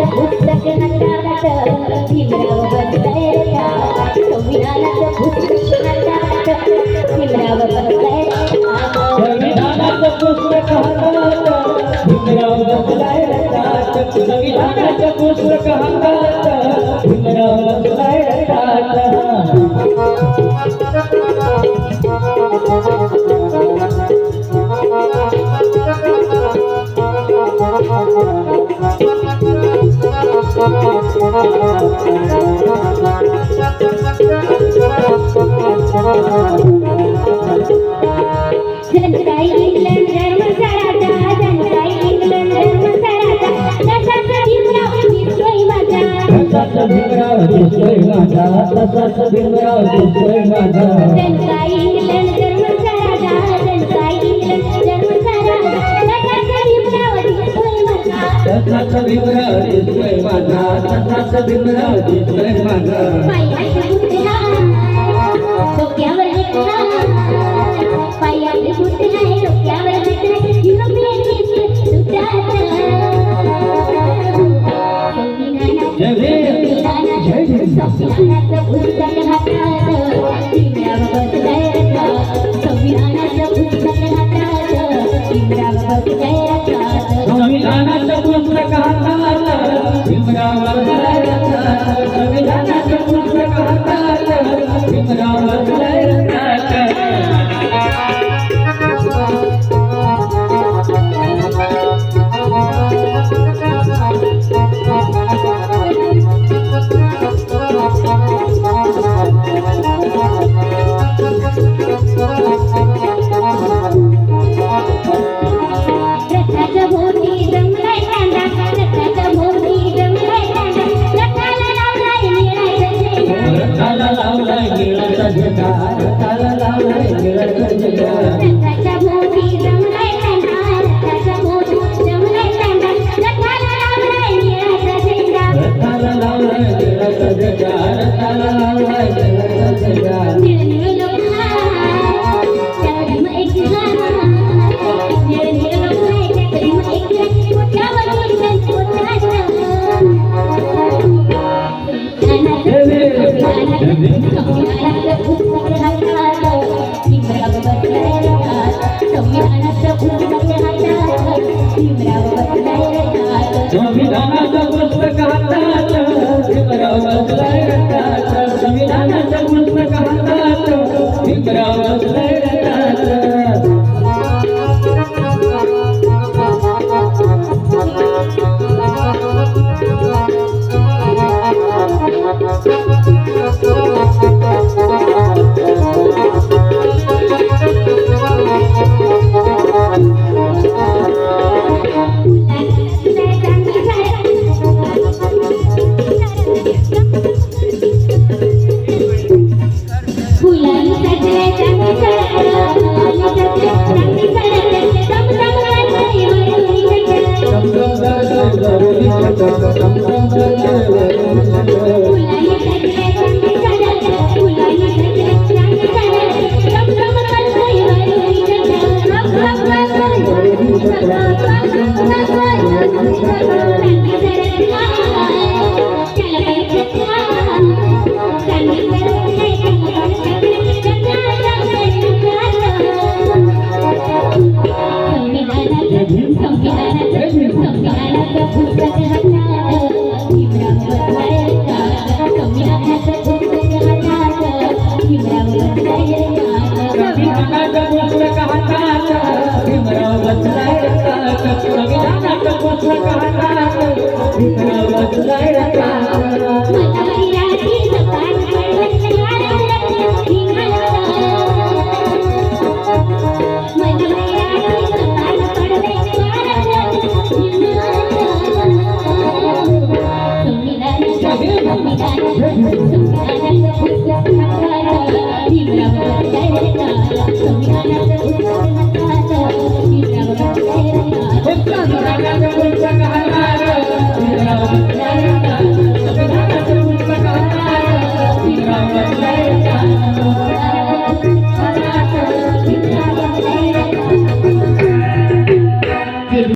पुस्तक हातात भीमराव बसलाय रथात संविधानाचं पुस्तक हातात भीमराव बसलाय रथात संविधानाचं पुस्तक हातात भीमराव बसलाय रथात संविधानाचं पुस्तक हातात भीमराव बसलाय रथात जनता इंग्लंड धर्माचा राजा जनता इंग्लंड धर्माचा राजा तसाच भीमराव दिसतोय माझा तसाच भीमराव दिसतोय माझा तसाच भीमराव दिसतोय माझा जनता इंग्लंड धर्माचा राजा जनता इंग्लंड धर्माचा राजा तसाच भीमराव दिसतोय माझा तसाच भीमराव दिसतोय माझा तसाच भीमराव दिसतोय माझा पायाची गुटला डोक्यावर घेतला पायाची गुटला डोक्यावर घेतला युरोपियन देश सुटात संविधानाचं पुस्तक हातात भीमराव बसलाय रथात संविधानाचं पुस्तक हातात भीमराव बसलाय रथात संविधानाचं पुस्तक हातात भीमराव बसलाय रथात संविधानाचं पुस्तक हातात भीमराव बसलाय रथात रथाच्या भोवती जमलाय कांदा रथाच्या भोवती जमलाय कांदा रथाला लावलाय निळा झेंडा रथाला लावलाय निळाचा झेंडा रथाला लावलाय निळाचा झेंडा रथाच्या भोवती जमलाय कांदा रथाच्या भोवती जमलाय कांदा रथाला लावलाय निळा झेंडा रथाला लावलाय निळाचा झेंडा रथाला लावलाय निळाचा झेंडा निळ लोखा त्यावरी मग एक निळ लोखा त्यावरी मग एक पोटावर संविधानाचं पुस्तक हातात भीमराव बसलाय रथात संविधानाचं पुस्तक हातात भीमराव बसलाय रथात संविधानाचं पुस्तक हातात भीमराव बसलाय रथात संविधानाचं पुस्तक हातात भीमराव बसलाय रथात संविधानाचं पुस्तक हातात भीमराव बसलाय रथात संविधानाचं पुस्तक हातात भीमराव बसलाय रथात संविधानाचं पुस्तक हातात भीमराव बसलाय रथात संविधानाचं पुस्तक हातात भीमराव बसलाय रथात मराठी जपान संविधानाचं पुस्तक हातात भीमराव बसलाय रथात संविधानाचं